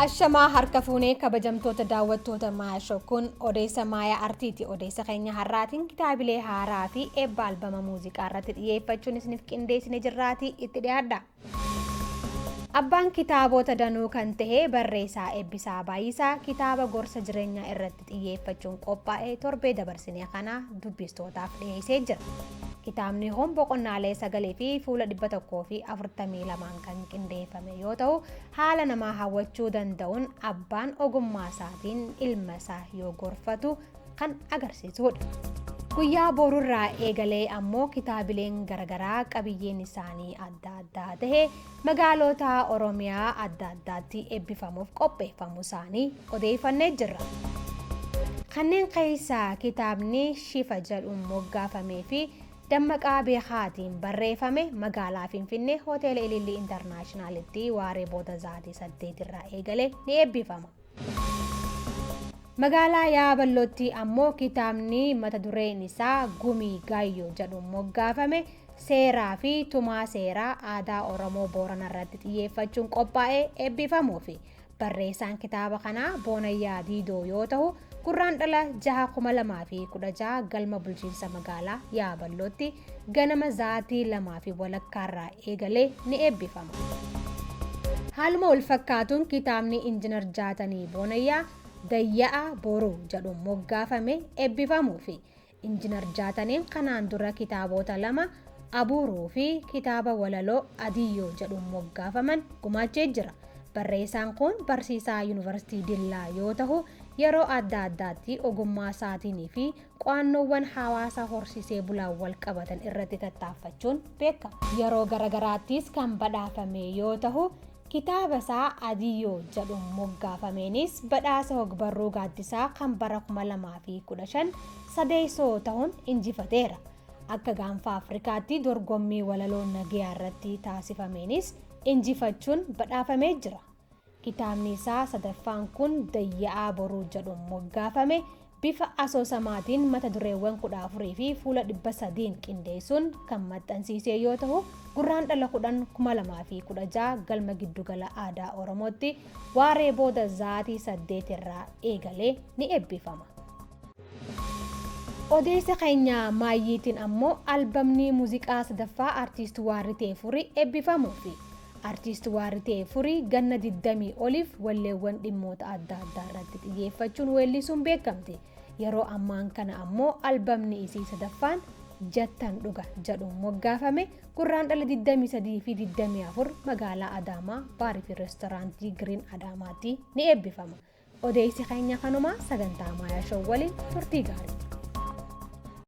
Ashamaa harka fuunee kabajamtoota daawwattoota Maayaa Show kun odeessa Maayaa Artiiti. Odeessa keenya har'aatiin kitaabilee haaraa fi eebba albama muuziqaa irratti xiyyeeffachuun isiniif qindeessine jirraatii itti dhiyaadha. Abbaan kitaabota danuu kan ta'e barreessaa Eebbisaa Baay'isaa kitaaba gorsa jireenyaa irratti xiyyeeffachuun qophaa'ee torbee dabarsinee kana dubbistootaaf dhiyeessee jira. Kitaabni kun boqonnaalee 9 fi fuula 142 kan qindeeffame yoo ta'u, haala namaa hawwachuu danda'uun abbaan ogummaa isaatiin ilma isaa yoo gorfatu kan agarsiisudha. Guyyaa boruurraa eegalee ammoo kitaabileen garagaraa qabiyyeen isaanii adda addaa ta'e magaalota Oromiyaa adda addaatti eebbifamuuf qopheeffamu isaanii odeeffannee jirra. Kanneen keessaa kitaabni Shifa jedhuun moggaafamee fi Dammaqaa Beekaatiin barreeffame magaalaa Finfinnee Hoteela Ilillii Intarnaashinaalitti waaree booda sa'aatii 8 irraa eegalee ni eebbifama. Magaalaa Yaaballootti ammoo kitaabni mata dureen isaa Gumii Gaayyoo jedhuun moggaafame seeraa fi tumaa seeraa aadaa Oromoo Booranaa irratti xiyyeeffachuun qophaa'ee eebbifamuufi barreessaan kitaaba kanaa Boonayyaa Diidoo yoo ta'u, Gurraandhala 6,2016 galma bulchiinsa magaalaa Yaaballootti ganama sa'aatii 2:00 irraa eegalee ni eebbifama. Haaluma wal fakkaatuun kitaabni Injiinar Jaatanii Boonayyaa Dayya'aa Boruu jedhuun moggaafame eebbifamuufi Injiinar Jaataniin kanaan dura kitaabota 2 Abuuruu fi kitaaba Walaloo Adiyyoo jedhuun moggaafaman gumaachee jira. Barreessaan kun barsiisaa Yuunivarsiitii Dillaa yoo ta'u, yeroo adda addaatti ogummaa isaatii fi qo'annoowwan hawaasa horsiisee bulaan wal qabatan irratti tattaaffachuun beekama. Yeroo garagaraattis kan badhaafame yoo ta'u, kitaaba isaa Adiyyoo jedhuun moggaafameenis badhaasa ogbarruu gaaddisaa kan bara 2015 sadeessoo ta'uun injifateera. Akka gaanfa Afrikaatti dorgommii walaloo nagayaa irratti taasifameenis injifachuun badhaafamee jira. Kitaabni isaa sadaffaan kun Dayya'aa Boruu jedhuun moggaafame bifa asoosamaatiin mata dureewwan 14 fi fuula 300 qindeessuun kan maxxansiisee yoo ta'u, Gurraandhala 10,2016 galma giddugala aadaa Oromootti waaree booda sa'aatii 8 irraa eegalee ni eebbifama. Odeessa keenya maayyiitiin ammoo albamni muuziqaa sadaffaa Artiist Waarritee Furii eebbifamuufi Artiist Waarritee Furii ganna 20 oliif walleewwan dhimmoota adda addaa irratti xiyyeeffachuun weellisuun beekamte. Yeroo ammaan kana ammoo albamni isii sadaffaan Jattan Dhuga jedhuun moggaafame Gurraandhala 23 fi 24 magaalaa Adaamaa baarii fi reestooraantii Giriin Adaamaatti ni eebbifama. Odeessi keenya kanuma sagantaa Maayaa Show waliin turtii gaarii.